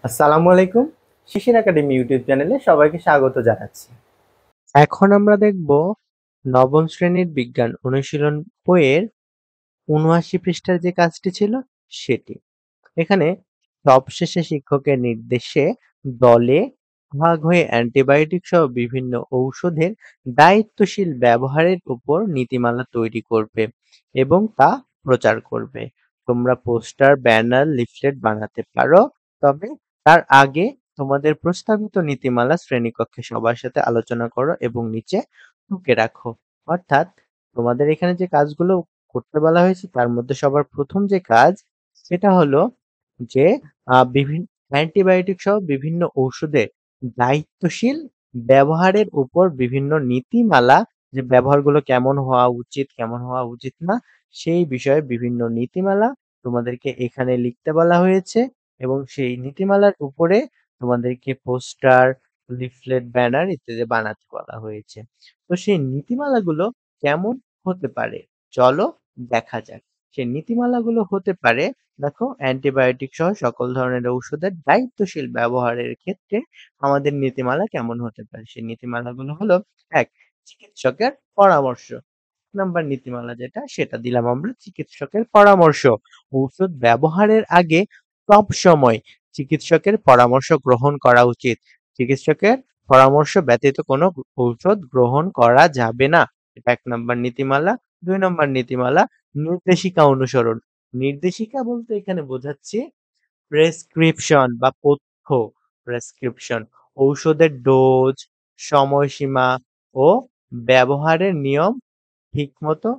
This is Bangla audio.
আসসালামু আলাইকুম। শিশির একাডেমি ইউটিউব চ্যানেলে সবাইকে স্বাগত জানাচ্ছি। এখন আমরা দেখব নবম শ্রেণীর বিজ্ঞান অনুশীলন বইয়ের ৭৯ পৃষ্ঠার যে কাজটি ছিল সেটি। এখানে সবশেষে শিক্ষকের নির্দেশে দলে ভাগ হয়ে অ্যান্টিবায়োটিক সহ বিভিন্ন ঔষধের দায়িত্বশীল ব্যবহারের উপর নীতিমালা তৈরি করবে এবং তা প্রচার করবে। তোমরা পোস্টার, ব্যানার, লিফলেট বানাতে পারো, তবে তার আগে তোমাদের প্রস্তাবিত নীতিমালা শ্রেণীকক্ষে সবার সাথে আলোচনা করো এবং নিচে টুকে রাখো। অর্থাৎ তোমাদের এখানে যে কাজগুলো করতে বলা হয়েছে তার মধ্যে সবার প্রথম যে কাজ সেটা হলো যে বিভিন্ন অ্যান্টিবায়োটিক সহ বিভিন্ন ঔষধের দায়িত্বশীল ব্যবহারের উপর বিভিন্ন নীতিমালা, যে ব্যবহারগুলো কেমন হওয়া উচিত, কেমন হওয়া উচিত না, সেই বিষয়ে বিভিন্ন নীতিমালা তোমাদেরকে এখানে লিখতে বলা হয়েছে এবং সেই নীতিমালার উপরে তোমাদেরকে পোস্টার, লিফলেট, ব্যানার ইত্যাদি বানাতে বলা হয়েছে। তো সেই নীতিমালাগুলো কেমন হতে পারে চলো দেখা যাক। সেই নীতিমালাগুলো হতে পারে, দেখো, অ্যান্টিবায়োটিক সহ সকল ধরনের ঔষধের দায়িত্বশীল ব্যবহারের ক্ষেত্রে আমাদের নীতিমালা কেমন হতে পারে। সেই নীতিমালাগুলো হলো: ১. চিকিৎসকের পরামর্শ। নাম্বার নীতিমালা যেটা সেটা দিলাম আমরা, চিকিৎসকের পরামর্শ। ঔষধ ব্যবহারের আগে সব সময় চিকিৎসকের পরামর্শ গ্রহণ করা উচিত। চিকিৎসকের পরামর্শ ব্যতীত কোনো ঔষধ গ্রহণ করা যাবে না। এটা ১ নাম্বার নীতিমালা। ২ নাম্বার নীতিমালা, নির্দেশিকা অনুসরণ। নির্দেশিকা বলতে এখানে বোঝাচ্ছি প্রেসক্রিপশন বা পথ্য। প্রেসক্রিপশন ঔষধের ডোজ, সময়সীমা ও ব্যবহারের নিয়ম ঠিকমতো